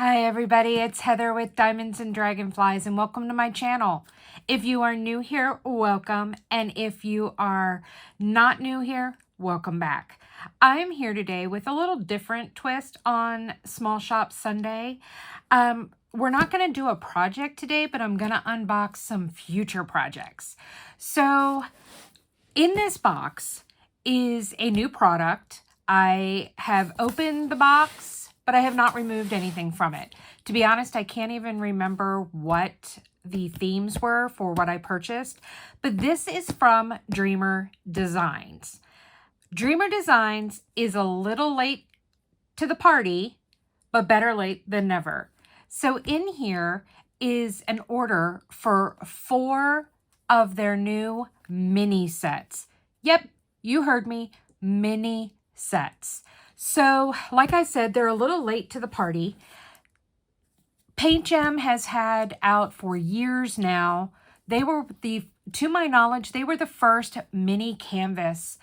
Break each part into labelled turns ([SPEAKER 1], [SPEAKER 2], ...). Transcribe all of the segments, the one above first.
[SPEAKER 1] Hi everybody, it's Heather with Diamonds and Dragonflies and welcome to my channel. If you are new here, welcome, and if you are not new here, welcome back. I'm here today with a little different twist on Small Shop Sunday. We're not going to do a project today, but I'm going to unbox some future projects. So in this box is a new product. I have opened the box, but I have not removed anything from it. To be honest, I can't even remember what the themes were for what I purchased, but this is from Dreamer Designs. Dreamer Designs is a little late to the party, but better late than never. So in here is an order for 4 of their new mini sets. Yep, you heard me, mini sets. So, like I said, they're a little late to the party. Paint Gem has had out for years now. They were to my knowledge, they were the first mini canvas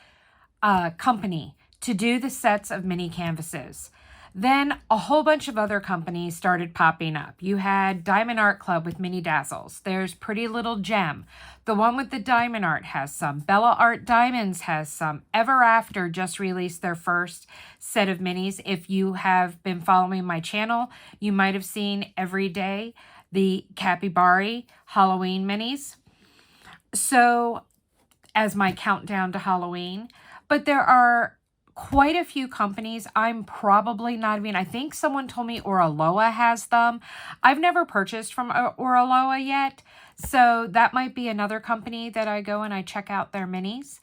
[SPEAKER 1] company to do the sets of mini canvases. Then a whole bunch of other companies started popping up. You had Diamond Art Club with mini dazzles. There's Pretty Little Gem. The one with the diamond art has some. Bella Art Diamonds has some. Ever After just released their first set of minis. If you have been following my channel, you might have seen every day the Capybara Halloween minis. So, as my countdown to Halloween. But there are quite a few companies. I'm probably not even, I think someone told me Oraloa has them. I've never purchased from Oraloa yet, so that might be another company that I go and I check out their minis.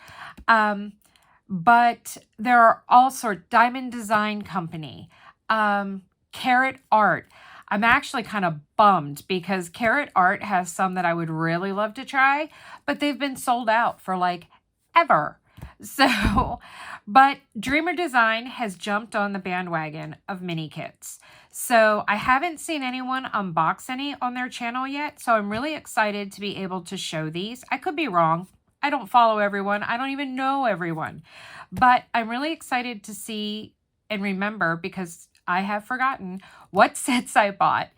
[SPEAKER 1] But there are all sorts, Diamond Design Company, Carrot Art. I'm actually kind of bummed because Carrot Art has some that I would really love to try, but they've been sold out for like ever. So, but Dreamer Design has jumped on the bandwagon of mini kits. So I haven't seen anyone unbox any on their channel yet. So I'm really excited to be able to show these. I could be wrong. I don't follow everyone. I don't even know everyone. But I'm really excited to see and remember, because I have forgotten what sets I bought,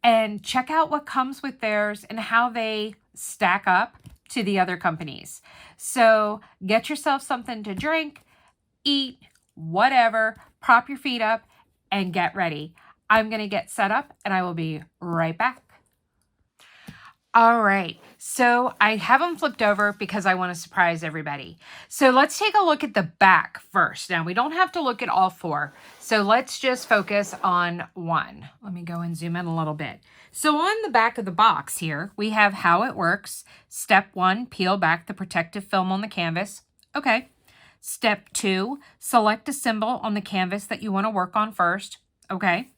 [SPEAKER 1] and check out what comes with theirs and how they stack up to the other companies. So get yourself something to drink, eat, whatever, prop your feet up and get ready. I'm going to get set up and I will be right back. All right, so I have them flipped over because I want to surprise everybody. So let's take a look at the back first. Now, we don't have to look at all 4, so let's just focus on one. Let me go and zoom in a little bit. So on the back of the box here, we have how it works. Step 1, peel back the protective film on the canvas. Okay. Step 2, select a symbol on the canvas that you want to work on first. Okay.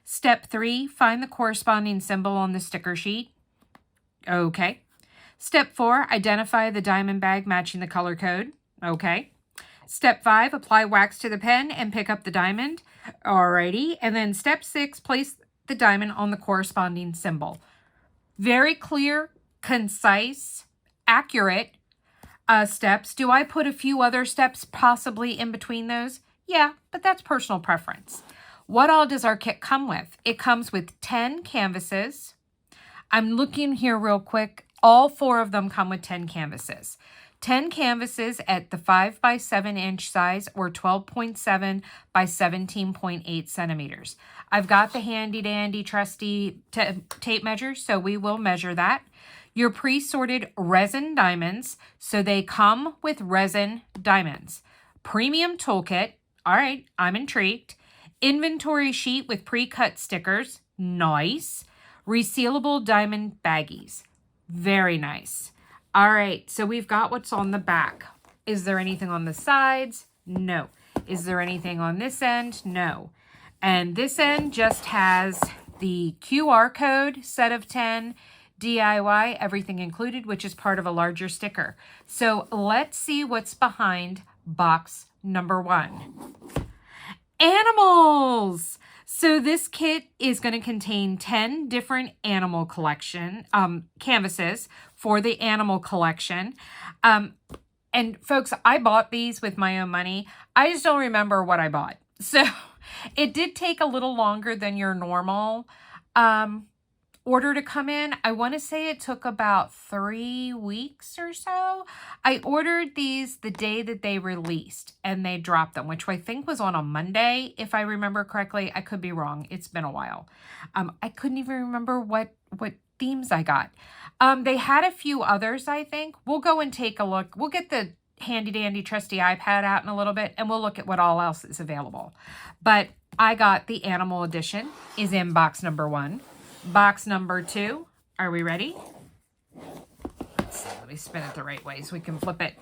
[SPEAKER 1] Step 3, find the corresponding symbol on the sticker sheet. Okay. Step 4, identify the diamond bag matching the color code. Okay. Step 5, apply wax to the pen and pick up the diamond. Alrighty. And then step 6, place the diamond on the corresponding symbol. Very clear, concise, accurate steps. Do I put a few other steps possibly in between those? Yeah, but that's personal preference. What all does our kit come with? It comes with 10 canvases. I'm looking here real quick. All 4 of them come with 10 canvases. 10 canvases at the 5 by 7 inch size or 12.7 by 17.8 centimeters. I've got the handy dandy trusty tape measure, so we will measure that. Your pre-sorted resin diamonds, so they come with resin diamonds. Premium toolkit, all right, I'm intrigued. Inventory sheet with pre-cut stickers, nice. Resealable diamond baggies, very nice. All right, so we've got what's on the back. Is there anything on the sides? No. Is there anything on this end? No. And this end just has the QR code, set of 10, DIY, everything included, which is part of a larger sticker. So let's see what's behind box number 1. Animals! So this kit is going to contain 10 different animal collection canvases for the animal collection. And folks, I bought these with my own money. I just don't remember what I bought. So It did take a little longer than your normal order to come in. I want to say it took about 3 weeks or so. I ordered these the day that they released and they dropped them, which I think was on a Monday, if I remember correctly. I could be wrong. It's been a while. I couldn't even remember what themes I got. They had a few others, I think. We'll go and take a look. We'll get the handy dandy trusty iPad out in a little bit and we'll look at what all else is available. But I got the animal edition, is in box number 1. Box number 2, are we ready? Let's see, let me spin it the right way so we can flip it.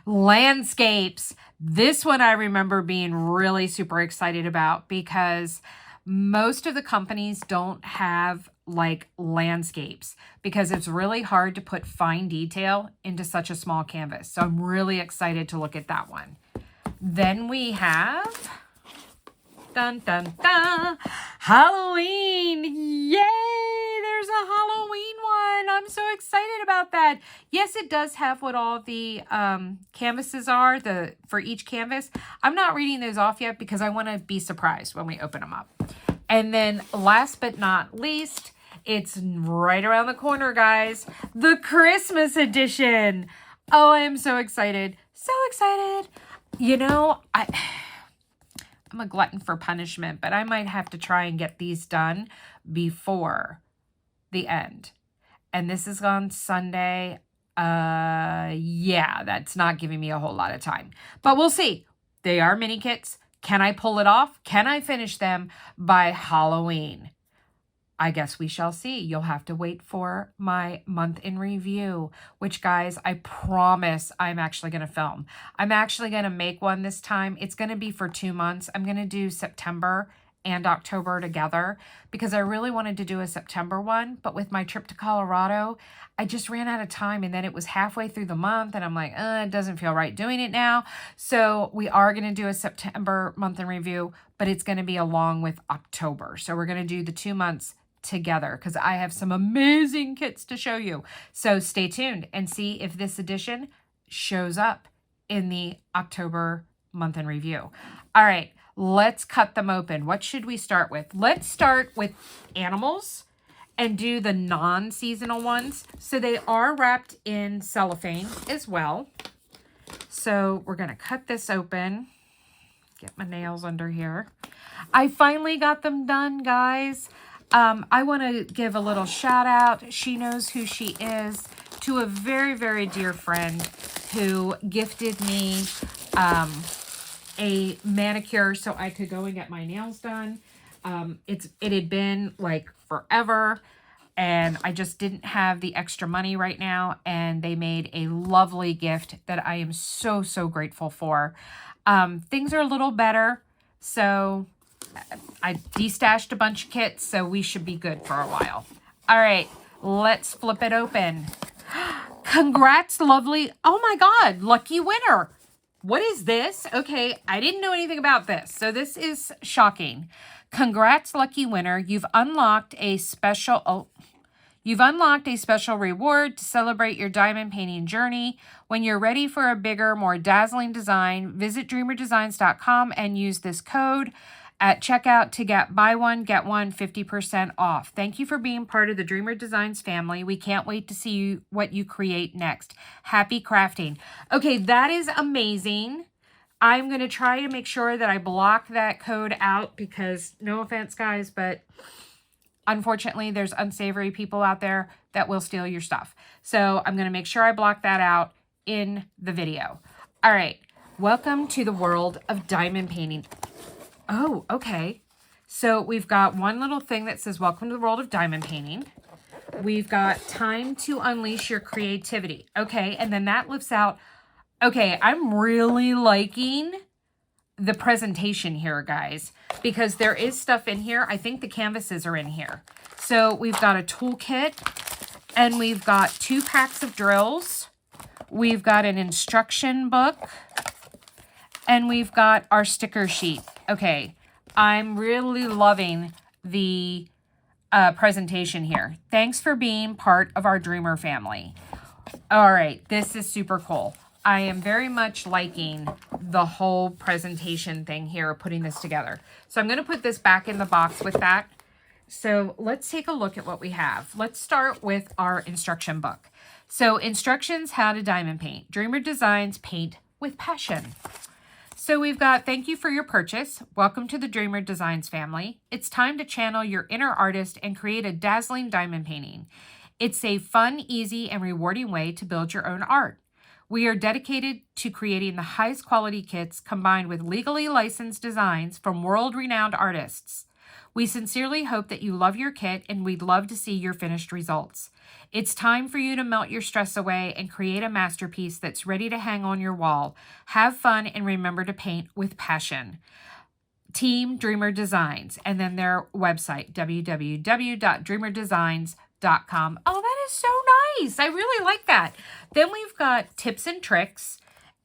[SPEAKER 1] Landscapes. This one I remember being really super excited about because most of the companies don't have like landscapes because it's really hard to put fine detail into such a small canvas. So I'm really excited to look at that one. Then we have, dun, dun, dun, Halloween. Yay! There's a Halloween one. I'm so excited about that. Yes, it does have what all the canvases are for each canvas. I'm not reading those off yet because I want to be surprised when we open them up. And then last but not least, it's right around the corner, guys. The Christmas edition. Oh, I am so excited. So excited. You know, I'm a glutton for punishment, but I might have to try and get these done before the end. And this is on Sunday. Yeah, that's not giving me a whole lot of time. But we'll see. They are mini kits. Can I pull it off? Can I finish them by Halloween? I guess we shall see. You'll have to wait for my month in review, which, guys, I promise I'm actually going to film. I'm actually going to make one this time. It's going to be for 2 months. I'm going to do September and October together because I really wanted to do a September one, but with my trip to Colorado, I just ran out of time and then it was halfway through the month and I'm like, it doesn't feel right doing it now. So we are going to do a September month in review, but it's going to be along with October. So we're going to do the 2 months together because I have some amazing kits to show you. So stay tuned and see if this edition shows up in the October month in review. All right, let's cut them open. What should we start with? Let's start with animals and do the non-seasonal ones. So they are wrapped in cellophane as well. So we're going to cut this open. Get my nails under here. I finally got them done, guys. I want to give a little shout out. She knows who she is, to a very, very dear friend who gifted me a manicure so I could go and get my nails done. It had been like forever and I just didn't have the extra money right now. And they made a lovely gift that I am so, so grateful for. Things are a little better. So I destashed a bunch of kits, so we should be good for a while. All right, let's flip it open. Congrats, lovely. Oh my God, lucky winner. What is this? Okay, I didn't know anything about this, so this is shocking. Congrats, lucky winner. You've unlocked a special reward to celebrate your diamond painting journey. When you're ready for a bigger, more dazzling design, visit dreamerdesigns.com and use this code at checkout to buy one, get one 50% off. Thank you for being part of the Dreamer Designs family. We can't wait to see what you create next. Happy crafting. Okay, that is amazing. I'm going to try to make sure that I block that code out because, no offense, guys, but unfortunately, there's unsavory people out there that will steal your stuff. So I'm going to make sure I block that out in the video. All right, welcome to the world of diamond painting. Oh, okay. So we've got one little thing that says, welcome to the world of diamond painting. We've got time to unleash your creativity. Okay, and then that lifts out. Okay, I'm really liking the presentation here, guys, because there is stuff in here. I think the canvases are in here. So we've got a toolkit and we've got 2 packs of drills. We've got an instruction book and we've got our sticker sheet. Okay, I'm really loving the presentation here. Thanks for being part of our Dreamer family. All right, this is super cool. I am very much liking the whole presentation thing here, putting this together. So I'm going to put this back in the box with that. So let's take a look at what we have. Let's start with our instruction book. So instructions, how to diamond paint. Dreamer Designs, paint with passion. So we've got, thank you for your purchase. Welcome to the Dreamer Designs family. It's time to channel your inner artist and create a dazzling diamond painting. It's a fun, easy, and rewarding way to build your own art. We are dedicated to creating the highest quality kits combined with legally licensed designs from world-renowned artists. We sincerely hope that you love your kit, and we'd love to see your finished results. It's time for you to melt your stress away and create a masterpiece that's ready to hang on your wall. Have fun and remember to paint with passion. Team Dreamer Designs, and then their website, www.dreamerdesigns.com. Oh, that is so nice. I really like that. Then we've got tips and tricks.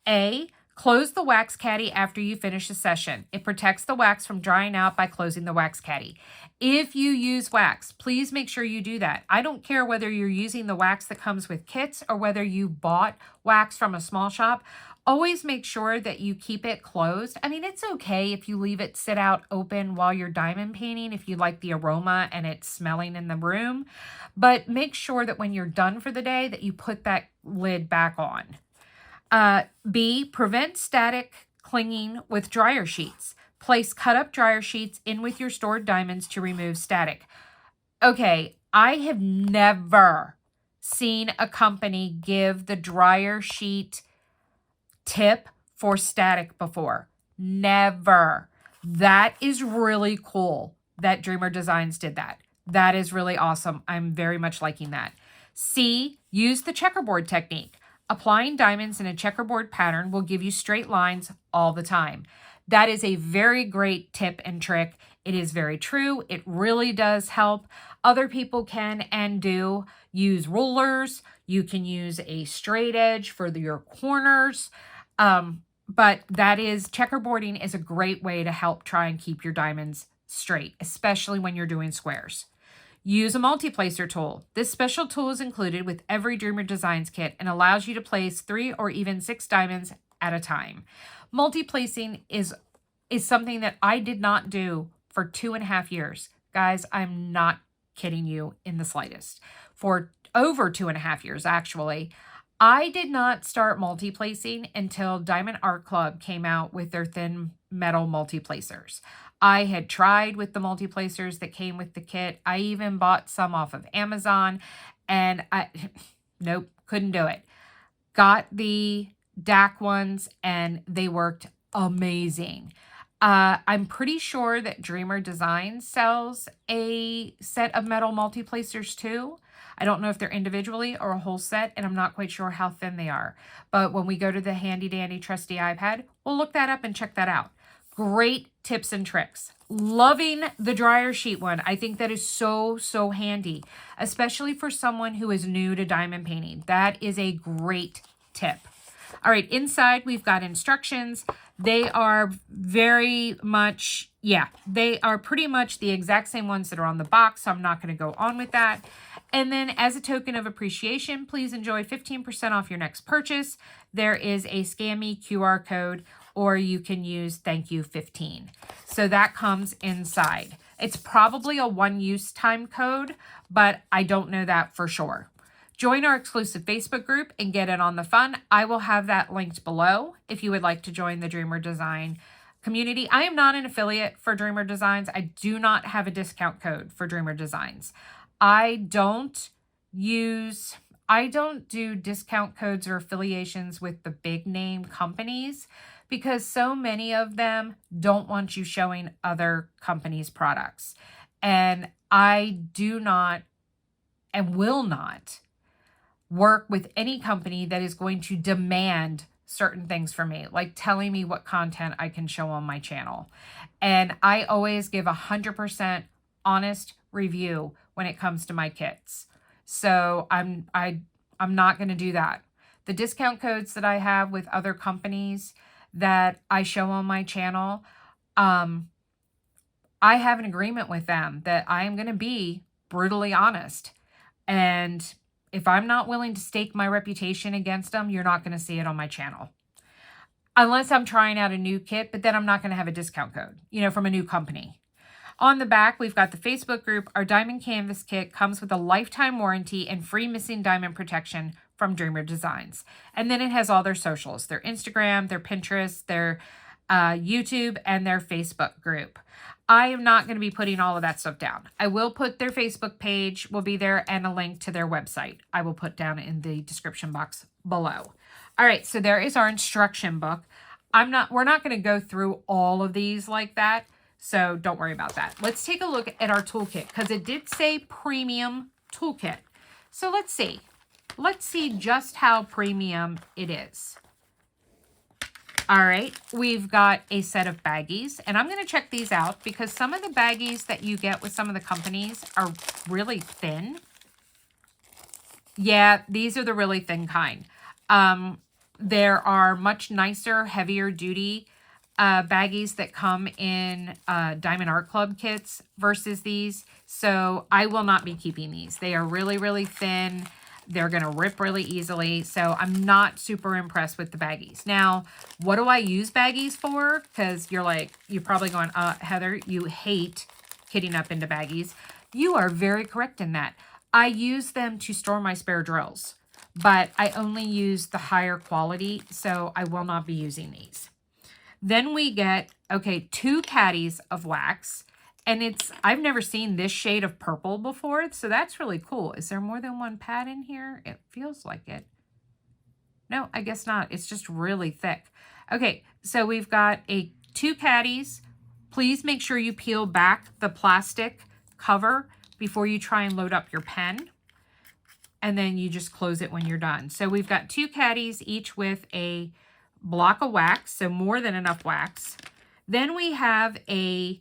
[SPEAKER 1] A, close the wax caddy after you finish a session. It protects the wax from drying out by closing the wax caddy. If you use wax, please make sure you do that. I don't care whether you're using the wax that comes with kits or whether you bought wax from a small shop. Always make sure that you keep it closed. I mean, it's okay if you leave it sit out open while you're diamond painting, if you like the aroma and it's smelling in the room. But make sure that when you're done for the day that you put that lid back on. B, prevent static clinging with dryer sheets. Place cut-up dryer sheets in with your stored diamonds to remove static. Okay, I have never seen a company give the dryer sheet tip for static before. Never. That is really cool that Dreamer Designs did that. That is really awesome. I'm very much liking that. C, use the checkerboard technique. Applying diamonds in a checkerboard pattern will give you straight lines all the time. That is a very great tip and trick. It is very true. It really does help. Other people can and do use rulers. You can use a straight edge for your corners. But that is, checkerboarding is a great way to help try and keep your diamonds straight, especially when you're doing squares. Use a multi-placer tool. This special tool is included with every Dreamer Designs kit and allows you to place 3 or even 6 diamonds at a time. Multi-placing is something that I did not do for 2.5 years. Guys, I'm not kidding you in the slightest. For over 2.5 years, actually. I did not start multi-placing until Diamond Art Club came out with their thin metal multi-placers. I had tried with the multi-placers that came with the kit. I even bought some off of Amazon, and nope, couldn't do it. Got the DAC ones, and they worked amazing. I'm pretty sure that Dreamer Designs sells a set of metal multi-placers too. I don't know if they're individually or a whole set, and I'm not quite sure how thin they are. But when we go to the handy dandy trusty iPad, we'll look that up and check that out. Great tips and tricks. Loving the dryer sheet one. I think that is so, so handy, especially for someone who is new to diamond painting. That is a great tip. All right, inside we've got instructions. They are very much, they are pretty much the exact same ones that are on the box, so I'm not going to go on with that. And then as a token of appreciation, please enjoy 15% off your next purchase. There is a Scan Me QR code, or you can use Thank You 15. So that comes inside. It's probably a one-use time code, but I don't know that for sure. Join our exclusive Facebook group and get in on the fun. I will have that linked below if you would like to join the Dreamer Design community. I am not an affiliate for Dreamer Designs. I do not have a discount code for Dreamer Designs. I don't do discount codes or affiliations with the big name companies because so many of them don't want you showing other companies' products. And I do not and will not work with any company that is going to demand certain things from me, like telling me what content I can show on my channel. And I always give 100% honest review when it comes to my kits. So I'm not going to do that. The discount codes that I have with other companies that I show on my channel, I have an agreement with them that I am going to be brutally honest. And If I'm not willing to stake my reputation against them, you're not going to see it on my channel. Unless I'm trying out a new kit, but then I'm not going to have a discount code, you know, from a new company. On the back, we've got the Facebook group. Our diamond canvas kit comes with a lifetime warranty and free missing diamond protection from JeniRose Designs. And then it has all their socials, their Instagram, their Pinterest, their YouTube, and their Facebook group. I am not going to be putting all of that stuff down. I will put their Facebook page will be there and a link to their website. I will put down in the description box below. All right, so there is our instruction book. We're not going to go through all of these like that, so don't worry about that. Let's take a look at our toolkit because it did say premium toolkit. So let's see. Let's see just how premium it is. All right, we've got a set of baggies, and I'm going to check these out because some of the baggies that you get with some of the companies are really thin. Yeah, these are the really thin kind. There are much nicer, heavier duty baggies that come in Diamond Art Club kits versus these. So I will not be keeping these. They are really, really thin. They're going to rip really easily. So I'm not super impressed with the baggies. Now, what do I use baggies for? Because you're probably going, Heather, you hate kitting up into baggies. You are very correct in that. I use them to store my spare drills, but I only use the higher quality, so I will not be using these. Then we get, okay, 2 caddies of wax. And I've never seen this shade of purple before, so that's really cool. Is there more than one pad in here? It feels like it. No, I guess not. It's just really thick. Okay, so we've got 2 caddies. Please make sure you peel back the plastic cover before you try and load up your pen. And then you just close it when you're done. So we've got 2 caddies, each with a block of wax, so more than enough wax. Then we have a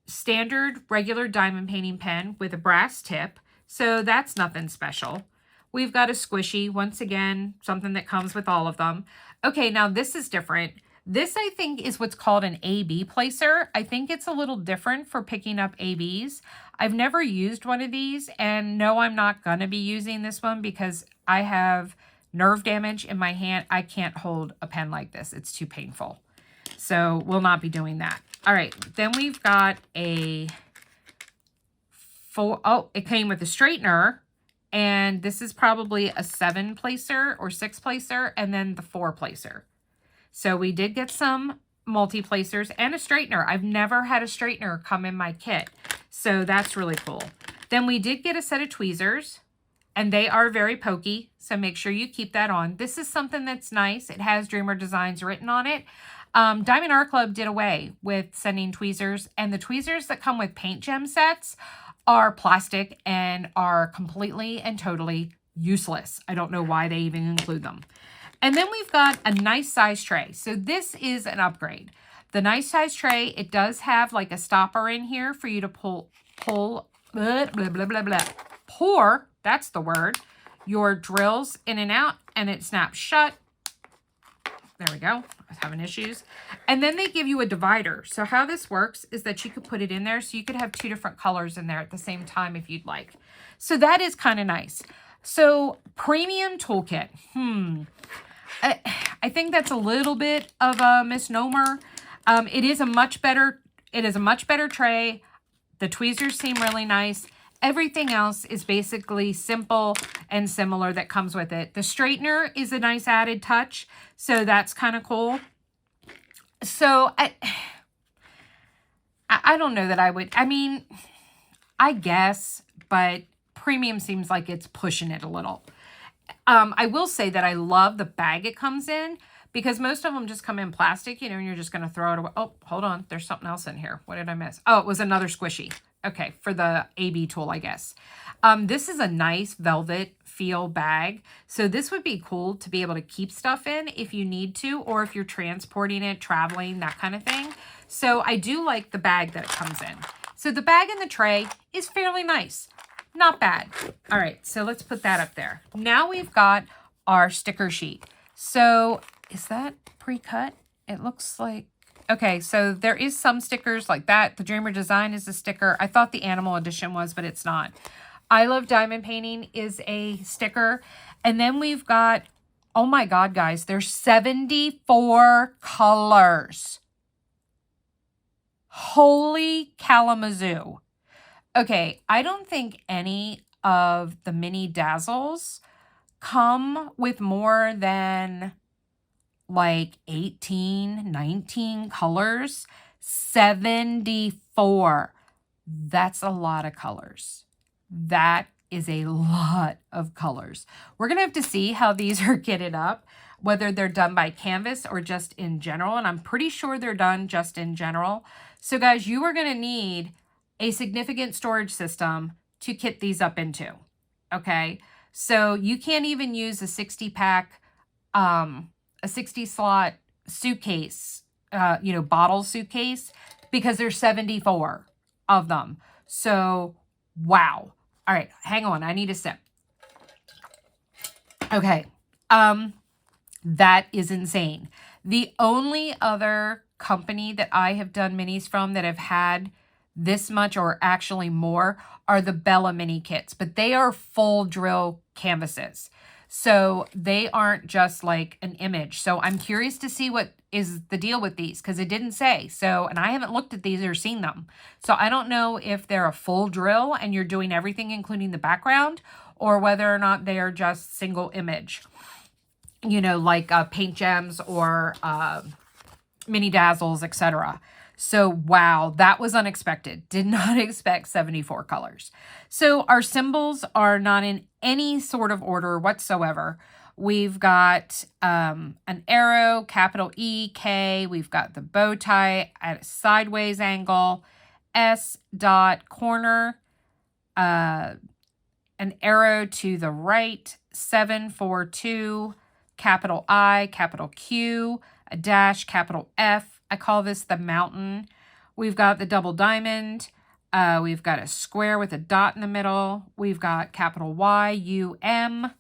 [SPEAKER 1] standard regular diamond painting pen with a brass tip, so that's nothing special. We've got a squishy, once again, something that comes with all of them. Okay, now this is different. This, I think, is what's called an AB placer. I think it's a little different for picking up ABs. I've never used one of these, and no, I'm not going to be using this one because I have nerve damage in my hand. I can't hold a pen like this. It's too painful. So we'll not be doing that. All right, then we've got it came with a straightener, and this is probably a 7 placer or 6 placer, and then the 4 placer. So we did get some multi-placers and a straightener. I've never had a straightener come in my kit, so that's really cool. Then we did get a set of tweezers, and they are very pokey, so make sure you keep that on. This is something that's nice. It has JeniRose Designs written on it. Diamond Art Club did away with sending tweezers, and the tweezers that come with paint gem sets are plastic and are completely and totally useless. I don't know why they even include them. And then we've got a nice size tray. So this is an upgrade. The nice size tray, it does have like a stopper in here for you to pour, that's the word, your drills in and out, and it snaps shut. There we go. I was having issues. And then they give you a divider. So how this works is that you could put it in there so you could have 2 different colors in there at the same time if you'd like. So that is kind of nice. So premium toolkit. I think that's a little bit of a misnomer. It is a much better tray. The tweezers seem really nice. Everything else is basically simple and similar that comes with it. The straightener is a nice added touch, so that's kind of cool. So I don't know that I would, I mean, I guess, but premium seems like it's pushing it a little. I will say that I love the bag it comes in because most of them just come in plastic, you know, and you're just going to throw it away. Oh, hold on. There's something else in here. What did I miss? Oh, it was another squishy. Okay, for the AB tool, I guess. This is a nice velvet feel bag. So this would be cool to be able to keep stuff in if you need to, or if you're transporting it, traveling, that kind of thing. So I do like the bag that it comes in. So the bag and the tray is fairly nice. Not bad. All right, so let's put that up there. Now we've got our sticker sheet. So is that pre-cut? It looks like, okay, so there is some stickers like that. The JeniRose Design is a sticker. I thought the animal edition was, but it's not. I Love Diamond Painting is a sticker. And then we've got, oh my God, guys, there's 74 colors. Holy Kalamazoo. Okay, I don't think any of the mini dazzles come with more than like 18, 19 colors. 74. That's a lot of colors. That is a lot of colors. We're going to have to see how these are kitted up, whether they're done by canvas or just in general. And I'm pretty sure they're done just in general. So guys, you are going to need a significant storage system to kit these up into. Okay. So you can't even use a 60 pack, a 60 slot suitcase, bottle suitcase, because there's 74 of them. So, wow. All right, hang on. I need a sip. Okay. That is insane. The only other company that I have done minis from that have had this much or actually more are the Bella mini kits, but they are full drill canvases. So they aren't just like an image. So I'm curious to see what is the deal with these, because it didn't say. So, and I haven't looked at these or seen them. So I don't know if they're a full drill and you're doing everything, including the background, or whether or not they are just single image, like paint gems or mini dazzles, etc. So, wow, that was unexpected. Did not expect 74 colors. So our symbols are not in any sort of order whatsoever. We've got an arrow, capital E, K. We've got the bow tie at a sideways angle, S dot corner, an arrow to the right, 742, capital I, capital Q, a dash, capital F. I call this the mountain. We've got the double diamond. We've got a square with a dot in the middle. We've got capital Y, U, M.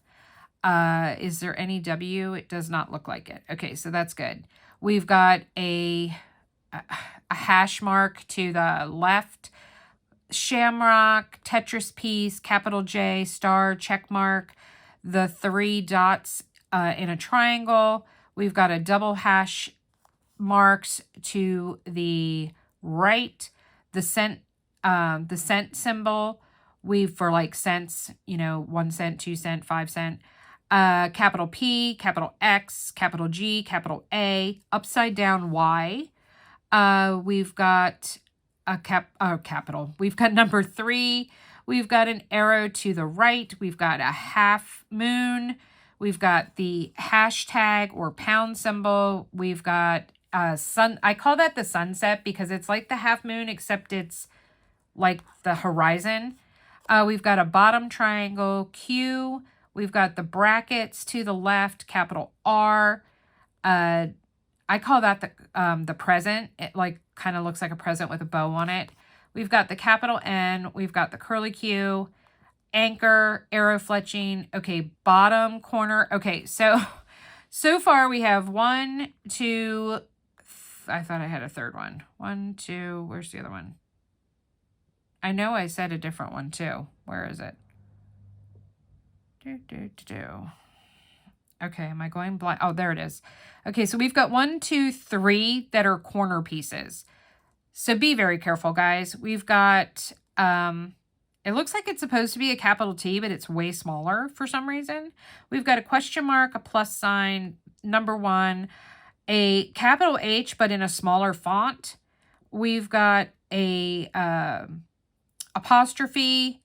[SPEAKER 1] Is there any W? It does not look like it. Okay, so that's good. We've got a hash mark to the left, shamrock, Tetris piece, capital J, star, check mark, the 3 dots in a triangle. We've got a double hash marks to the right, the cent symbol. For like cents, 1 cent, 2 cent, 5 cent. Capital P, capital X, capital G, capital A, upside down Y. We've got a capital. We've got number 3. We've got an arrow to the right. We've got a half moon. We've got the hashtag or pound symbol. We've got sun. I call that the sunset because it's like the half moon, except it's like the horizon. We've got a bottom triangle, Q. We've got the brackets to the left, capital R. I call that the present. It like kind of looks like a present with a bow on it. We've got the capital N. We've got the curly Q, anchor, arrow fletching. Okay, bottom corner. Okay, so far we have 1, 2. I thought I had a third one. 1, 2. Where's the other one? I know I said a different one too. Where is it? Okay, am I going blind? Oh, there it is. Okay, so we've got 1, 2, 3 that are corner pieces. So be very careful, guys. We've got, it looks like it's supposed to be a capital T, but it's way smaller for some reason. We've got a question mark, a plus sign, number 1, a capital H, but in a smaller font. We've got a apostrophe.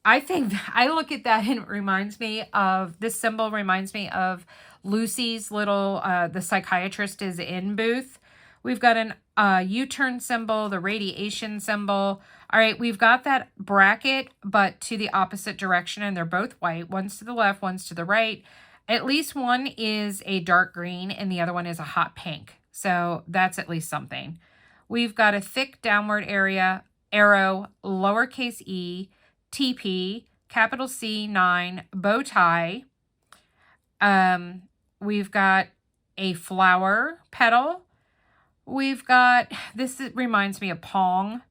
[SPEAKER 1] I think I look at that and it reminds me of, this symbol reminds me of Lucy's little, the psychiatrist is in booth. We've got an U-turn symbol, the radiation symbol. All right, we've got that bracket, but to the opposite direction, and they're both white. One's to the left, one's to the right. At least one is a dark green and the other one is a hot pink. So that's at least something. We've got a thick downward arrow, lowercase e, TP, capital C, 9, bow tie. We've got a flower petal. We've got, this reminds me of Pong.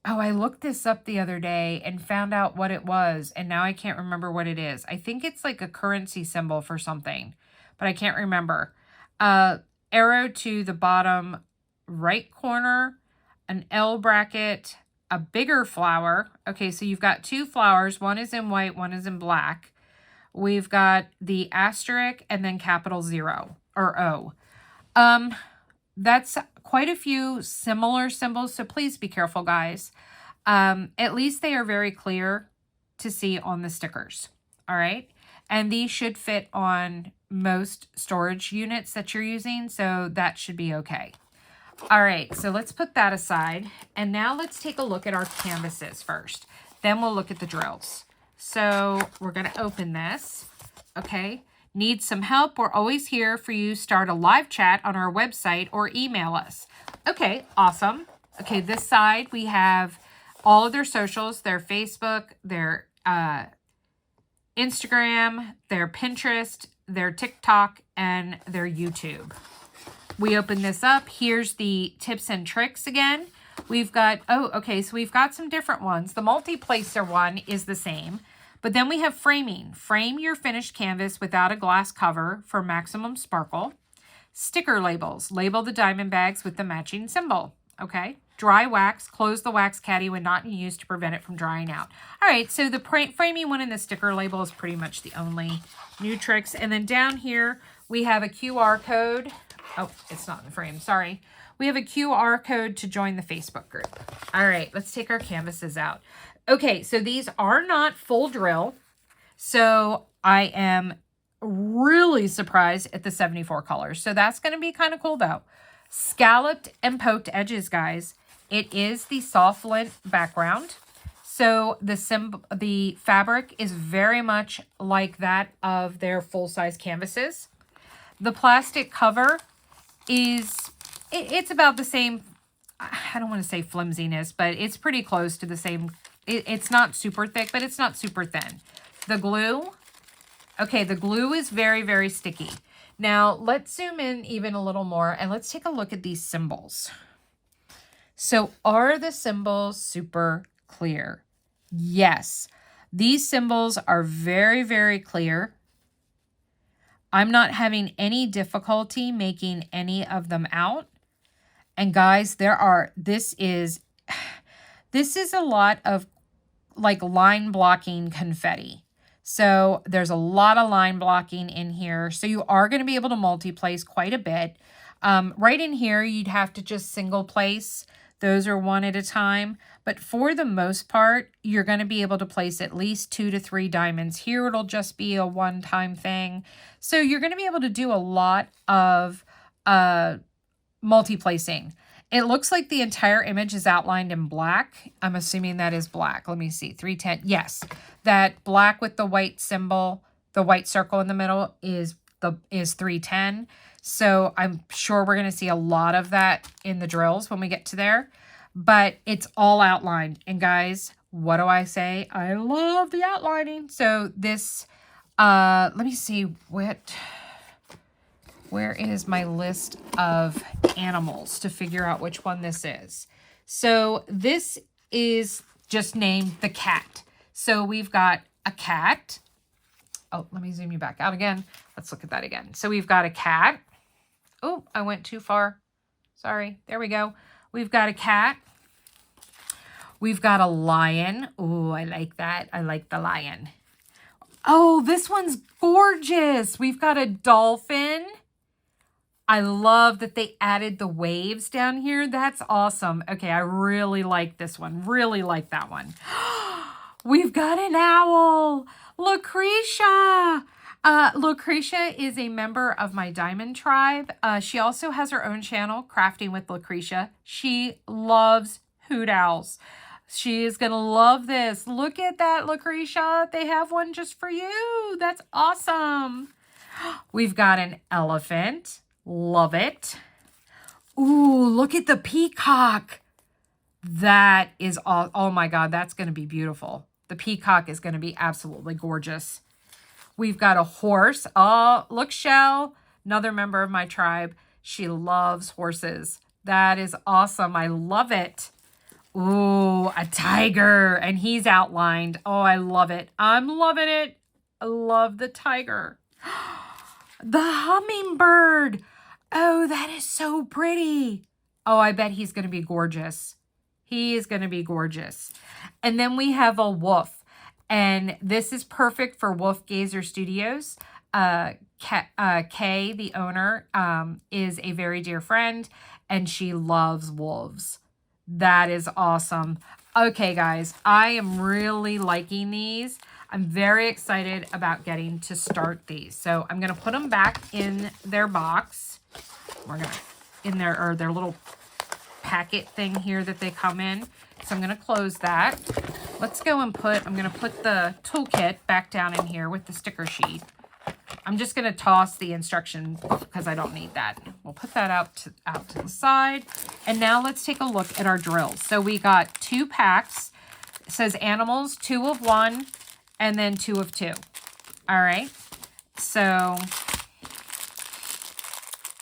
[SPEAKER 1] Oh, I looked this up the other day and found out what it was, and now I can't remember what it is. I think it's like a currency symbol for something, but I can't remember. Arrow to the bottom right corner, an L bracket, a bigger flower. Okay, so you've got two flowers. One is in white, one is in black. We've got the asterisk and then capital 0 or O. That's quite a few similar symbols, so please be careful, guys. At least they are very clear to see on the stickers, all right? And these should fit on most storage units that you're using, so that should be okay. All right, so let's put that aside. And now let's take a look at our canvases first. Then we'll look at the drills. So we're going to open this, okay? Need some help? We're always here for you. Start a live chat on our website or email us. Okay, awesome. Okay, this side we have all of their socials, their Facebook, their Instagram, their Pinterest, their TikTok, and their YouTube. We open this up. Here's the tips and tricks again. We've got, oh, okay, so we've got some different ones. The multi-placer one is the same. But then we have framing. Frame your finished canvas without a glass cover for maximum sparkle. Sticker labels. Label the diamond bags with the matching symbol. Okay. Dry wax. Close the wax caddy when not in use to prevent it from drying out. All right. So the framing one and the sticker label is pretty much the only new tricks. And then down here, we have a QR code. Oh, it's not in the frame. Sorry. We have a QR code to join the Facebook group. All right. Let's take our canvases out. Okay, so these are not full drill, so I am really surprised at the 74 colors. So that's going to be kind of cool, though. Scalloped and poked edges, guys. It is the soft lint background, so the fabric is very much like that of their full-size canvases. The plastic cover is, it's about the same, I don't want to say flimsiness, but it's pretty close to the same. It's not super thick, but it's not super thin. The glue, okay, the glue is very, very sticky. Now, let's zoom in even a little more, and let's take a look at these symbols. So, are the symbols super clear? Yes. These symbols are very, very clear. I'm not having any difficulty making any of them out. And guys, this is a lot of like line blocking confetti. So there's a lot of line blocking in here. So you are going to be able to multi-place quite a bit. Right in here, you'd have to just single place. Those are one at a time. But for the most part, you're going to be able to place at least 2 to 3 diamonds. Here, it'll just be a one-time thing. So you're going to be able to do a lot of multi-placing. It looks like the entire image is outlined in black. I'm assuming that is black. Let me see. 310. Yes. That black with the white symbol, the white circle in the middle is 310. So I'm sure we're going to see a lot of that in the drills when we get to there. But it's all outlined. And guys, what do I say? I love the outlining. So this, let me see where is my list of animals to figure out which one this is? So this is just named the cat. So we've got a cat. Oh, let me zoom you back out again. Let's look at that again. So we've got a cat. Oh, I went too far. Sorry. There we go. We've got a cat. We've got a lion. Oh, I like that. I like the lion. Oh, this one's gorgeous. We've got a dolphin. I love that they added the waves down here. That's awesome. Okay, I really like this one. Really like that one. We've got an owl. Lucretia. Lucretia is a member of my diamond tribe. She also has her own channel, Crafting with Lucretia. She loves hoot owls. She is going to love this. Look at that, Lucretia. They have one just for you. That's awesome. We've got an elephant. Love it. Ooh, look at the peacock. That is all. Oh my God, that's going to be beautiful. The peacock is going to be absolutely gorgeous. We've got a horse. Oh, look, Shell, another member of my tribe. She loves horses. That is awesome. I love it. Ooh, a tiger, and he's outlined. Oh, I love it. I'm loving it. I love the tiger. The hummingbird. Oh, that is so pretty. Oh, I bet he's going to be gorgeous. He is going to be gorgeous. And then we have a wolf. And this is perfect for Wolfgazer Studios. Kay, the owner, is a very dear friend, and she loves wolves. That is awesome. Okay, guys, I am really liking these. I'm very excited about getting to start these. So I'm going to put them back in their box. We're going to, in their little packet thing here that they come in. So I'm going to close that. Let's go and I'm going to put the toolkit back down in here with the sticker sheet. I'm just going to toss the instruction book because I don't need that. We'll put that out to the side. And now let's take a look at our drills. So we got 2 packs. It says animals, 2 of 1, and then 2 of 2. All right. So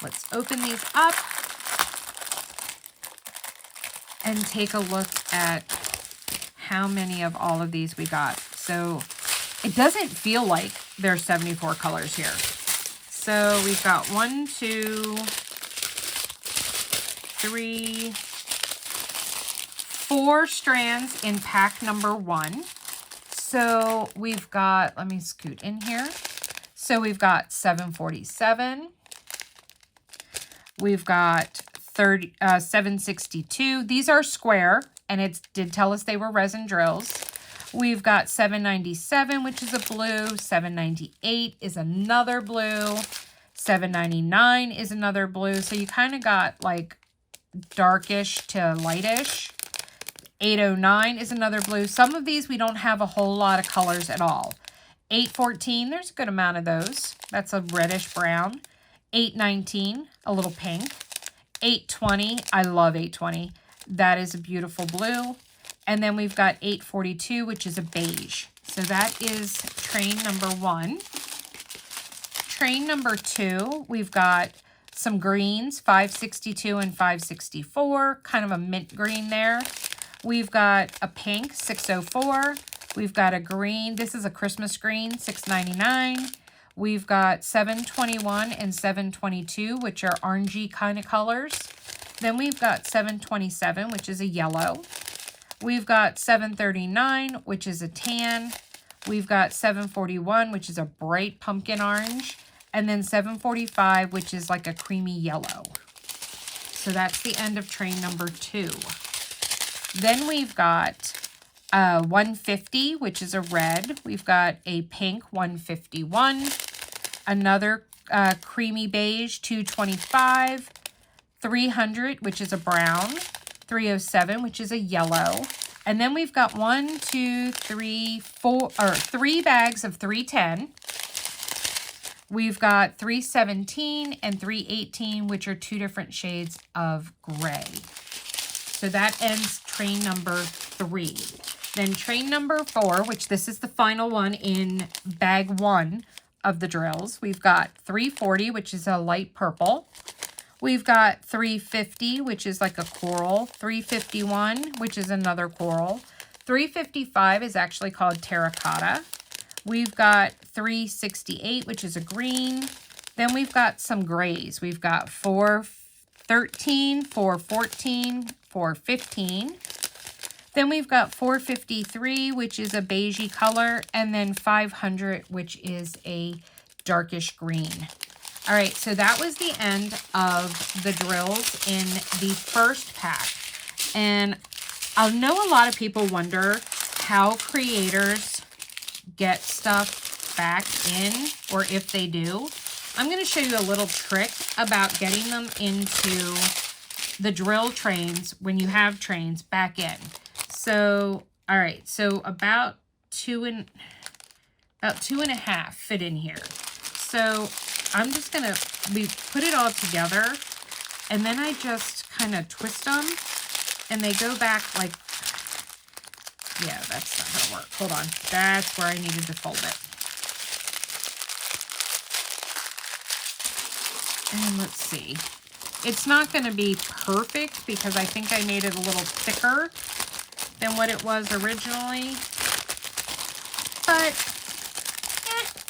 [SPEAKER 1] let's open these up and take a look at how many of all of these we got. So it doesn't feel like there's 74 colors here. So we've got 1, 2, 3, 4 strands in pack number 1. So we've got, let me scoot in here. So we've got 747. We've got 762. These are square, and it did tell us they were resin drills. We've got 797, which is a blue. 798 is another blue. 799 is another blue. So you kind of got like darkish to lightish. 809 is another blue. Some of these we don't have a whole lot of colors at all. 814, there's a good amount of those. That's a reddish brown. 819, a little pink. 820, I love 820. That is a beautiful blue. And then we've got 842, which is a beige. So that is train number 1. Train number 2, we've got some greens, 562 and 564, kind of a mint green there. We've got a pink, 604. We've got a green, this is a Christmas green, 699. We've got 721 and 722, which are orangey kind of colors. Then we've got 727, which is a yellow. We've got 739, which is a tan. We've got 741, which is a bright pumpkin orange. And then 745, which is like a creamy yellow. So that's the end of train number 2. Then we've got 150, which is a red. We've got a pink 151. Another creamy beige 225. 300, which is a brown. 307, which is a yellow. And then we've got 3 bags of 310. We've got 317 and 318, which are 2 different shades of gray. So that ends train number 3. Then train number 4, which this is the final one in bag 1 of the drills. We've got 340, which is a light purple. We've got 350, which is like a coral. 351, which is another coral. 355 is actually called terracotta. We've got 368, which is a green. Then we've got some grays. We've got 413, 414, 415. Then we've got 453, which is a beigey color. And then 500, which is a darkish green. All right, so that was the end of the drills in the first pack. And I know a lot of people wonder how creators get stuff back in, or if they do. I'm going to show you a little trick about getting them into the drill trains when you have trains back in. So, all right, so about two and a half fit in here. So I'm just going to, we put it all together, and then I just kind of twist them, and they go back like, yeah, that's not going to work. Hold on. That's where I needed to fold it. And let's see. It's not going to be perfect because I think I made it a little thicker than what it was originally. But,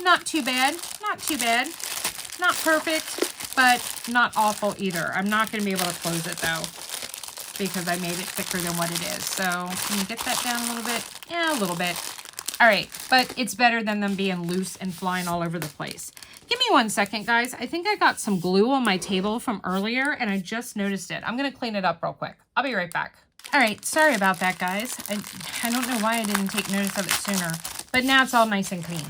[SPEAKER 1] not too bad. Not too bad. Not perfect, but not awful either. I'm not going to be able to close it though, because I made it thicker than what it is. So, can you get that down a little bit? Yeah, a little bit. All right, but it's better than them being loose and flying all over the place. Give me 1 second, guys. I think I got some glue on my table from earlier, and I just noticed it. I'm going to clean it up real quick. I'll be right back. All right, sorry about that, guys. I don't know why I didn't take notice of it sooner, but now it's all nice and clean.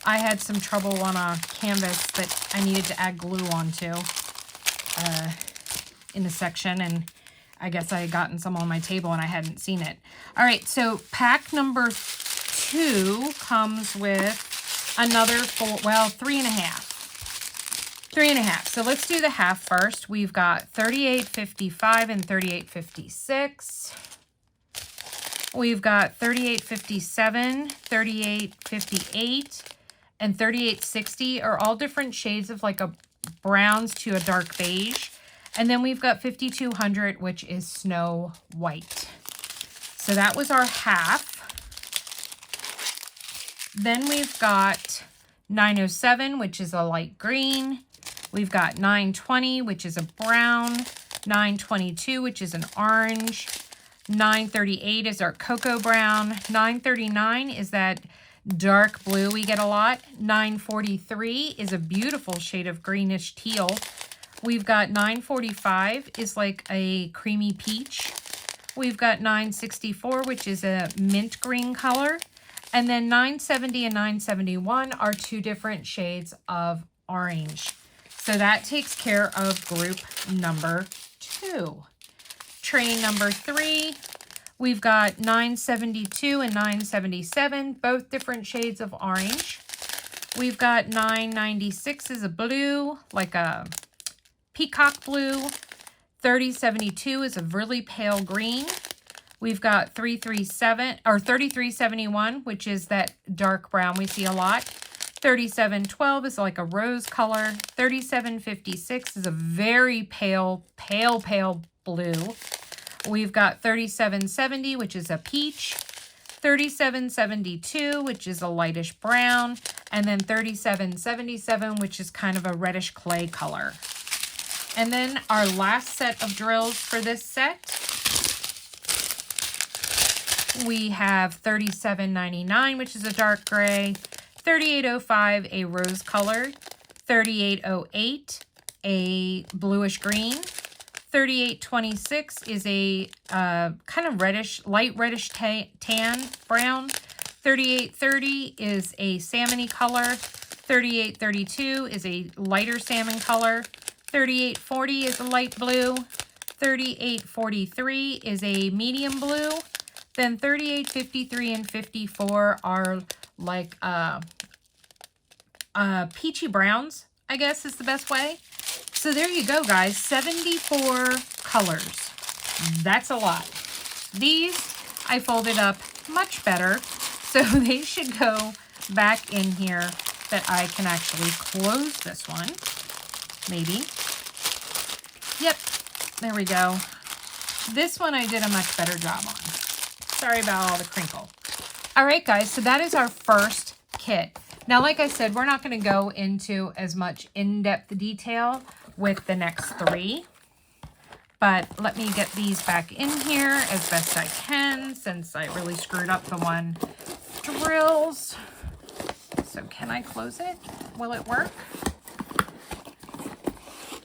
[SPEAKER 1] I had some trouble on a canvas that I needed to add glue onto in a section, and I guess I had gotten some on my table and I hadn't seen it. All right, so pack number 2 comes with another 3.5. 3.5. So let's do the half first. We've got 38.55 and 38.56. We've got 38.57, 38.58, and 38.60 are all different shades of like a browns to a dark beige. And then we've got 5200, which is snow white. So that was our half. Then we've got 907, which is a light green. We've got 920, which is a brown. 922, which is an orange. 938 is our cocoa brown. 939 is that dark blue we get a lot. 943 is a beautiful shade of greenish teal. We've got 945 is like a creamy peach. We've got 964, which is a mint green color. And then 970 and 971 are 2 different shades of orange. So that takes care of group number 2. Tray number 3, we've got 972 and 977, both different shades of orange. We've got 996 is a blue, like a peacock blue. 3072 is a really pale green. We've got 3371, which is that dark brown we see a lot. 3712 is like a rose color. 3756 is a very pale blue. We've got 3770, which is a peach. 3772, which is a lightish brown. And then 3777, which is kind of a reddish clay color. And then our last set of drills for this set, we have 3799, which is a dark gray, 3805, a rose color, 3808, a bluish green, 3826 is a kind of reddish, light reddish tan brown, 3830 is a salmony color, 3832 is a lighter salmon color, 3840 is a light blue, 3843 is a medium blue. Then 3853 and 54 are like peachy browns, I guess is the best way. So there you go, guys. 74 colors. That's a lot. These I folded up much better, so they should go back in here that I can actually close this one. Maybe. Yep, there we go. This one I did a much better job on. Sorry about all the crinkle. All right, guys, so that is our first kit. Now, like I said, we're not going to go into as much in-depth detail with the next 3. But let me get these back in here as best I can, since I really screwed up the one drills. So can I close it? Will it work?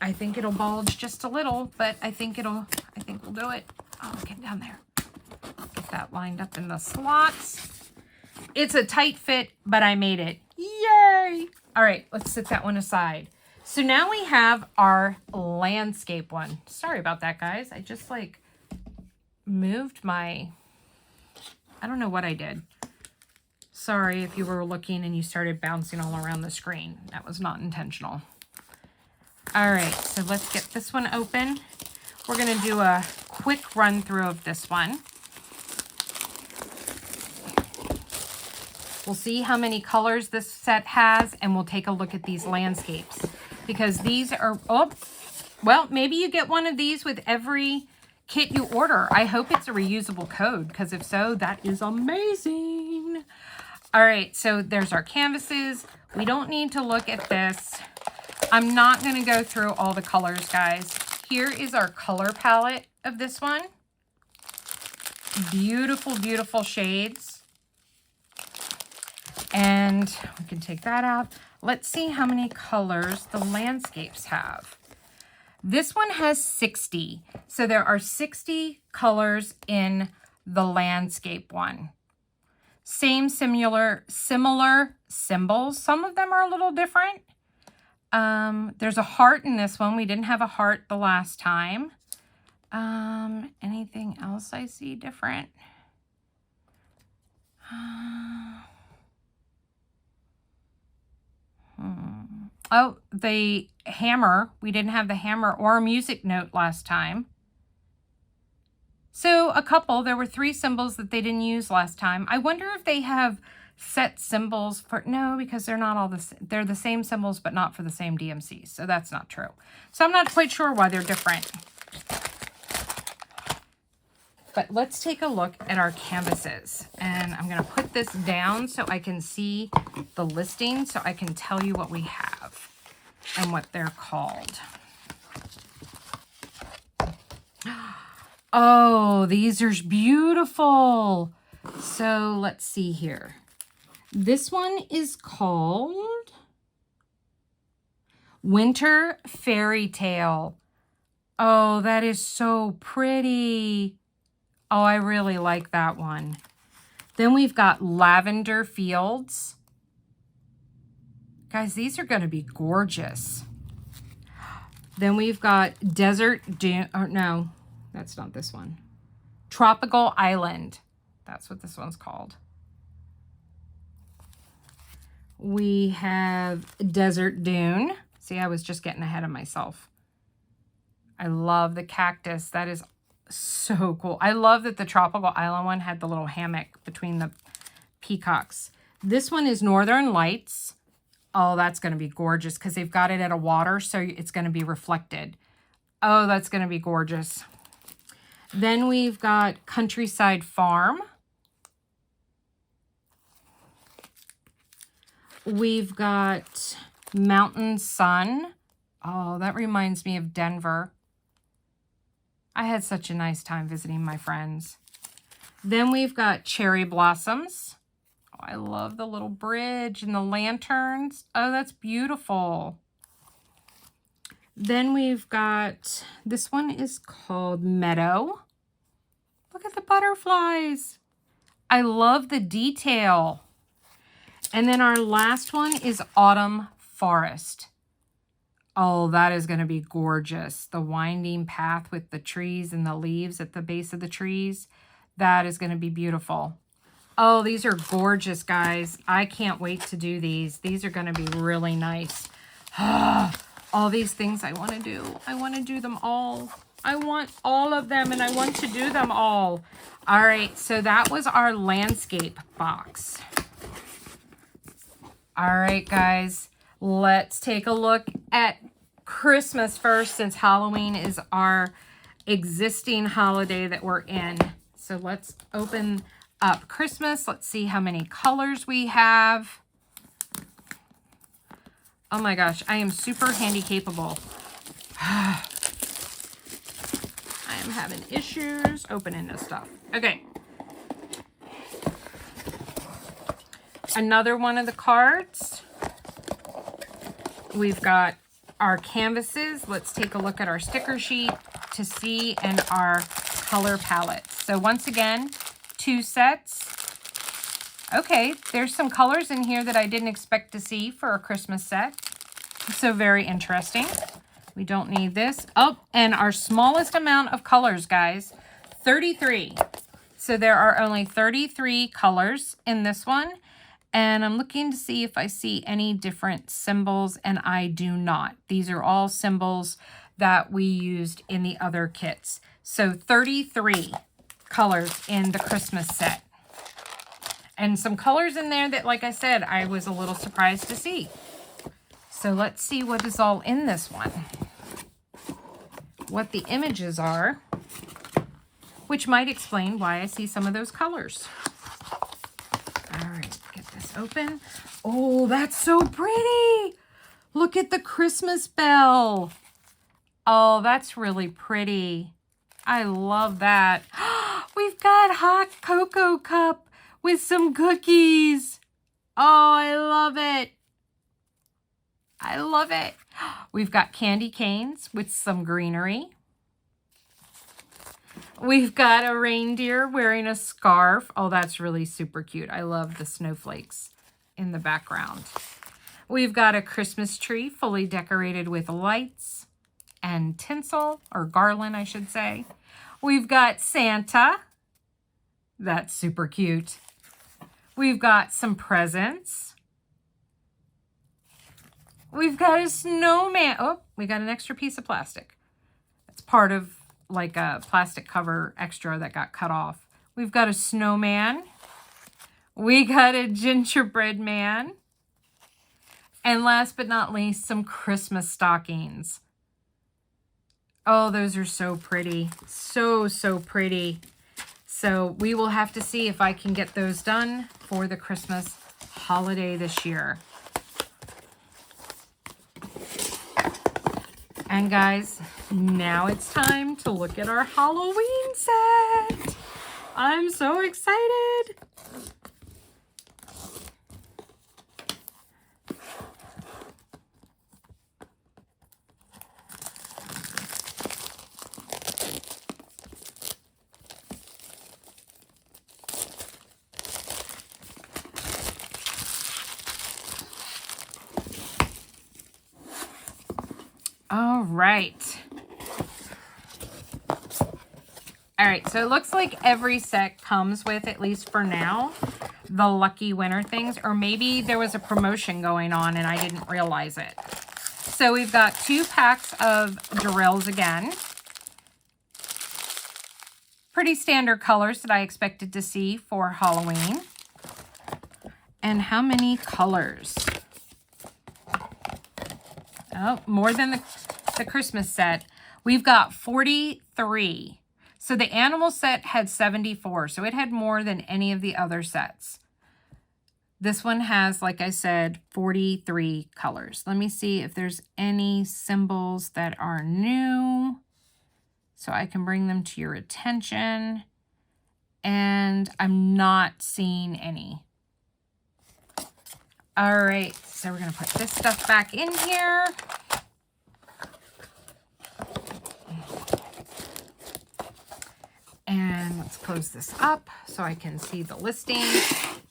[SPEAKER 1] I think it'll bulge just a little, but I think we'll do it. Oh, get down there. Get that lined up in the slots. It's a tight fit, but I made it. Yay! All right, let's set that one aside. So now we have our landscape one. Sorry about that, guys. I just like moved my, I don't know what I did. Sorry if you were looking and you started bouncing all around the screen. That was not intentional. All right, so let's get this one open. We're going to do a quick run through of this one. We'll see how many colors this set has, and we'll take a look at these landscapes. Because these are, oh, Well, maybe you get one of these with every kit you order. I hope it's a reusable code, because if so, that is amazing. All right, so there's our canvases. We don't need to look at this. I'm not going to go through all the colors, guys. Here is our color palette of this one. Beautiful, beautiful shades. And we can take that out. Let's see how many colors the landscapes have. This one has 60. So there are 60 colors in the landscape one. Same similar symbols. Some of them are a little different. There's a heart in this one. We didn't have a heart the last time. Anything else I see different? Oh, the hammer. We didn't have the hammer or a music note last time. So a couple, there were 3 symbols that they didn't use last time. I wonder if they have set symbols for, no, because they're not all they're the same symbols, but not for the same DMCs. So that's not true. So I'm not quite sure why they're different. But let's take a look at our canvases. And I'm going to put this down so I can see the listing, so I can tell you what we have and what they're called. Oh, these are beautiful. So let's see here. This one is called Winter Fairy Tale. Oh, that is so pretty. Oh, I really like that one. Then we've got Lavender Fields. Guys, these are going to be gorgeous. Then we've got Desert Dune. Or no, that's not this one. Tropical Island. That's what this one's called. We have Desert Dune. See, I was just getting ahead of myself. I love the cactus. That is so cool. I love that the Tropical Island one had the little hammock between the peacocks. This one is Northern Lights. Oh, that's going to be gorgeous because they've got it at a water, so it's going to be reflected. Oh, that's going to be gorgeous. Then we've got Countryside Farm. We've got Mountain Sun. Oh, that reminds me of Denver. I had such a nice time visiting my friends. Then we've got Cherry Blossoms. Oh, I love the little bridge and the lanterns. Oh, that's beautiful. Then we've got, this one is called Meadow. Look at the butterflies. I love the detail. And then our last one is Autumn Forest. Oh, that is going to be gorgeous. The winding path with the trees and the leaves at the base of the trees. That is going to be beautiful. Oh, these are gorgeous, guys. I can't wait to do these. These are going to be really nice. All these things I want to do. I want to do them all. I want all of them, and I want to do them all. All right, so that was our landscape box. All right, guys. Let's take a look at Christmas first, since Halloween is our existing holiday that we're in. So let's open up Christmas. Let's see how many colors we have. Oh my gosh, I am super handy capable. I am having issues opening this stuff. Okay. Another one of the cards. We've got our canvases. Let's take a look at our sticker sheet to see, and our color palettes. So once again, 2 sets. Okay, there's some colors in here that I didn't expect to see for a Christmas set. So very interesting. We don't need this. Oh, and our smallest amount of colors, guys, 33. So there are only 33 colors in this one. And I'm looking to see if I see any different symbols, and I do not. These are all symbols that we used in the other kits. So 33 colors in the Christmas set. And some colors in there that, like I said, I was a little surprised to see. So let's see what is all in this one. what the images are, which might explain why I see some of those colors. All right, get this open. Oh, that's so pretty. Look at the Christmas bell. Oh, that's really pretty. I love that. We've got hot cocoa cup with some cookies. Oh, I love it. I love it. We've got candy canes with some greenery. We've got a reindeer wearing a scarf. Oh, that's really super cute. I love the snowflakes in the background. We've got a Christmas tree fully decorated with lights and tinsel, or garland, I should say. We've got Santa. That's super cute. We've got some presents. We've got a snowman. Oh, we got an extra piece of plastic. It's part of like a plastic cover extra that got cut off. We've got a snowman. We got a gingerbread man. And last but not least, some Christmas stockings. Oh, those are so pretty. So, so pretty. So we will have to see if I can get those done for the Christmas holiday this year. And guys, now it's time to look at our Halloween set. I'm so excited. All right. All right, so it looks like every set comes with, at least for now, the lucky winner things, or maybe there was a promotion going on and I didn't realize it. So we've got 2 packs of drills again. Pretty standard colors that I expected to see for Halloween. And how many colors? Oh, more than the Christmas set. We've got 43. So the animal set had 74. So it had more than any of the other sets. This one has, like I said, 43 colors. Let me see if there's any symbols that are new, so I can bring them to your attention. And I'm not seeing any. All right, so we're going to put this stuff back in here. And let's close this up so I can see the listing.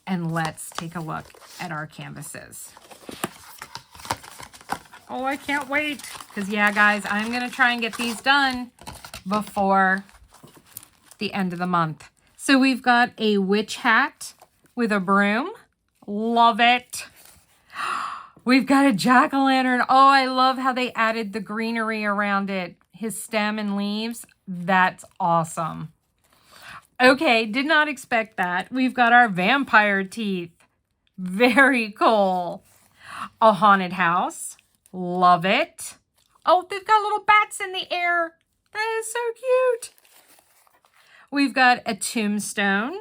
[SPEAKER 1] And let's take a look at our canvases. Oh, I can't wait. Because, yeah, guys, I'm going to try and get these done before the end of the month. So we've got a witch hat with a broom. Love it. We've got a jack-o'-lantern. Oh, I love how they added the greenery around it. His stem and leaves. That's awesome. Okay, did not expect that. We've got our vampire teeth. Very cool. A haunted house. Love it. Oh, they've got little bats in the air. That is so cute. We've got a tombstone.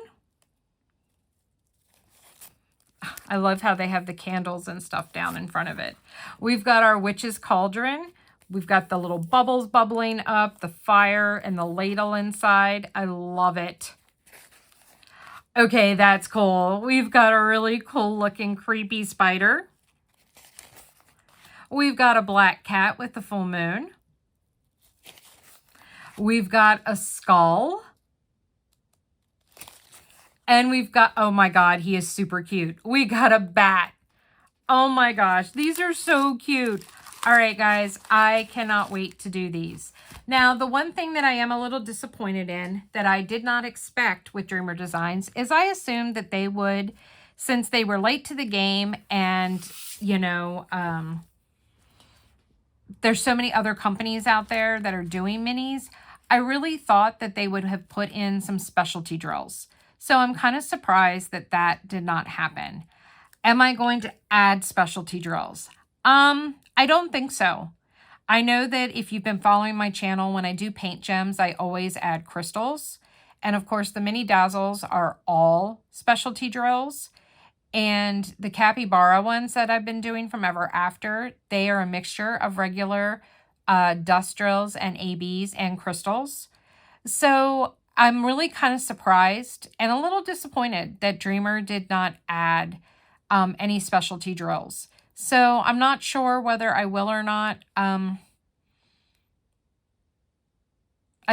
[SPEAKER 1] I love how they have the candles and stuff down in front of it. We've got our witch's cauldron. We've got the little bubbles bubbling up, the fire, and the ladle inside. I love it. Okay, that's cool. We've got a really cool looking creepy spider. We've got a black cat with the full moon. We've got a skull. And we've got, oh my God, he is super cute. We got a bat. Oh my gosh, these are so cute. All right, guys, I cannot wait to do these. Now, the one thing that I am a little disappointed in that I did not expect with Dreamer Designs is I assumed that they would, since they were late to the game and, you know, there's so many other companies out there that are doing minis, I really thought that they would have put in some specialty drills. So I'm kind of surprised that that did not happen. Am I going to add specialty drills? I don't think so. I know that if you've been following my channel, when I do paint gems, I always add crystals. And of course, the mini dazzles are all specialty drills. And the capybara ones that I've been doing from Ever After, they are a mixture of regular dust drills and ABs and crystals. So I'm really kind of surprised and a little disappointed that Dreamer did not add any specialty drills. So I'm not sure whether I will or not. I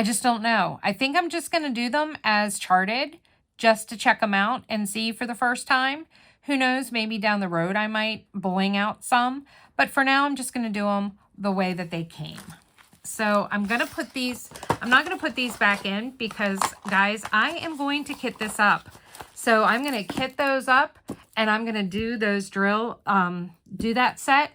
[SPEAKER 1] just don't know. I think I'm just going to do them as charted just to check them out and see for the first time. Who knows, maybe down the road I might bling out some. But for now, I'm just going to do them the way that they came. So I'm going to put these, I'm not going to put these back in because, guys, I am going to kit this up. So I'm going to kit those up and I'm going to do those do that set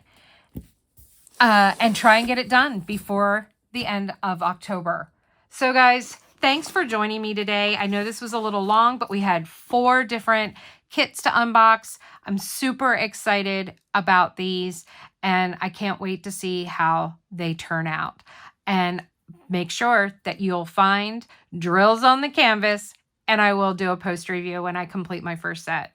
[SPEAKER 1] and try and get it done before the end of October. So guys, thanks for joining me today. I know this was a little long, but we had 4 different kits to unbox. I'm super excited about these and I can't wait to see how they turn out. And make sure that you'll find drills on the canvas and I will do a post review when I complete my first set.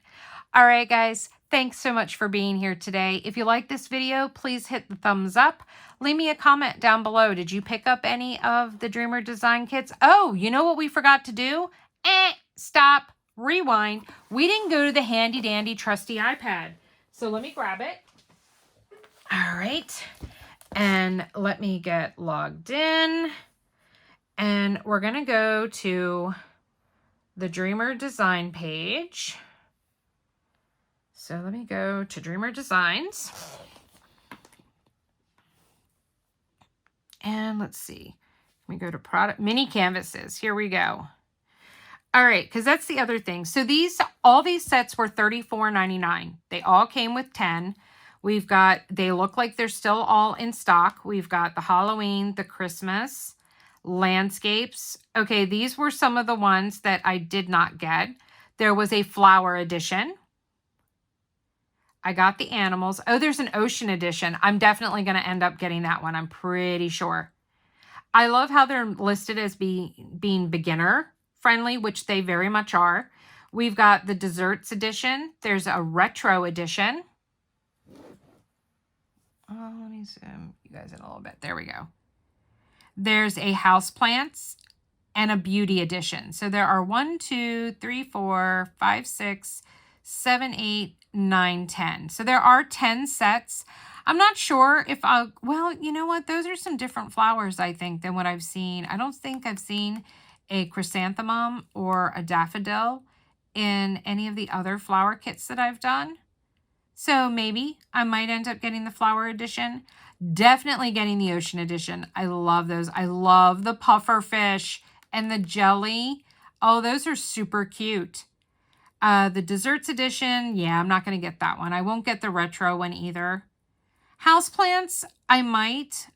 [SPEAKER 1] All right, guys, thanks so much for being here today. If you like this video, please hit the thumbs up. Leave me a comment down below. Did you pick up any of the Dreamer design kits? Oh, you know what we forgot to do? Stop. Rewind. We didn't go to the handy dandy trusty iPad. So let me grab it. All right. And let me get logged in. And we're going to go to the Dreamer design page. So let me go to Dreamer Designs. And let's see. Let me go to product mini canvases. Here we go. All right, because that's the other thing. So all these sets were $34.99. They all came with 10. We've got, they look like they're still all in stock. We've got the Halloween, the Christmas, landscapes. Okay, these were some of the ones that I did not get. There was a flower edition. I got the animals. Oh, there's an ocean edition. I'm definitely going to end up getting that one. I'm pretty sure. I love how they're listed as being beginner friendly, which they very much are. We've got the desserts edition. There's a retro edition. Oh, let me zoom you guys in a little bit. There we go. There's a houseplants and a beauty edition. So there are 1, 2, 3, 4, 5, 6, 7, 8, 9, 10. So there are 10 sets. I'm not sure if well, you know what? Those are some different flowers, I think, than what I've seen. I don't think I've seen a chrysanthemum or a daffodil in any of the other flower kits that I've done. So maybe I might end up getting the flower edition. Definitely getting the ocean edition. I love those. I love the puffer fish and the jelly. Oh, those are super cute. The desserts edition, yeah, I'm not going to get that one. I won't get the retro one either. Houseplants, I might.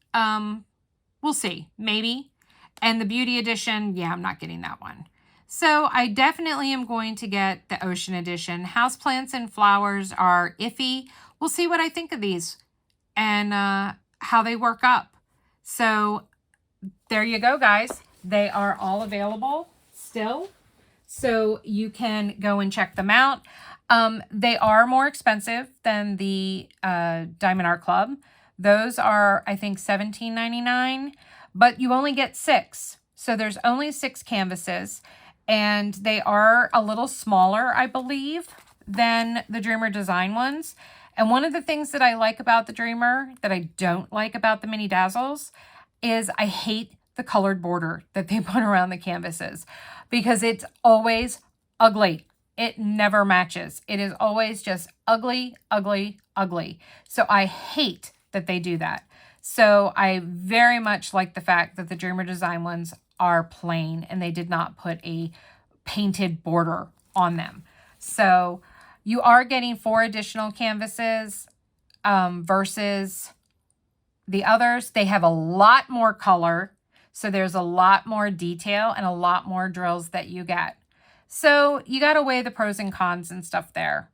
[SPEAKER 1] We'll see. Maybe. And the beauty edition, yeah, I'm not getting that one. So I definitely am going to get the ocean edition. Houseplants and flowers are iffy. We'll see what I think of these and how they work up. So there you go, guys. They are all available still. So you can go and check them out. They are more expensive than the Diamond Art Club. Those are, I think, $17.99, but you only get 6. So there's only 6 canvases, and they are a little smaller, I believe, than the Dreamer Design ones. And one of the things that I like about the Dreamer that I don't like about the Mini Dazzles is I hate the colored border that they put around the canvases because it's always ugly. It never matches. It is always just ugly, ugly, ugly. So I hate that they do that. So I very much like the fact that the Dreamer Design ones are plain and they did not put a painted border on them. So you are getting 4 additional canvases versus the others. They have a lot more color. So there's a lot more detail and a lot more drills that you get. So you got to weigh the pros and cons and stuff there.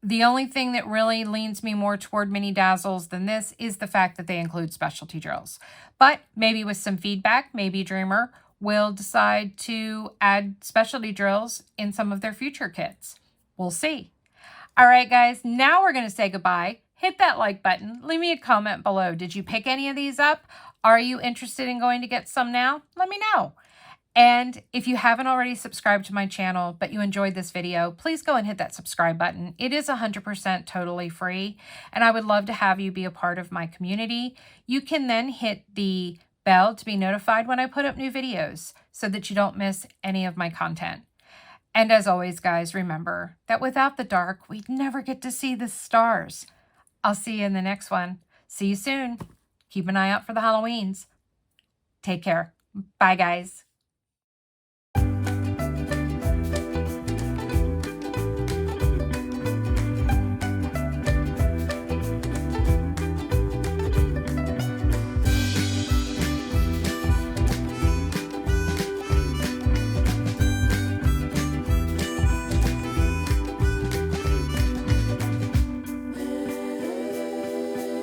[SPEAKER 1] The only thing that really leans me more toward mini dazzles than this is the fact that they include specialty drills. But maybe with some feedback, maybe Dreamer will decide to add specialty drills in some of their future kits. We'll see. All right, guys, now we're going to say goodbye. Hit that like button. Leave me a comment below. Did you pick any of these up? Are you interested in going to get some now? Let me know. And if you haven't already subscribed to my channel, but you enjoyed this video, please go and hit that subscribe button. It is 100% totally free, and I would love to have you be a part of my community. You can then hit the bell to be notified when I put up new videos so that you don't miss any of my content. And as always, guys, remember that without the dark, we'd never get to see the stars. I'll see you in the next one. See you soon. Keep an eye out for the Halloweens. Take care. Bye, guys.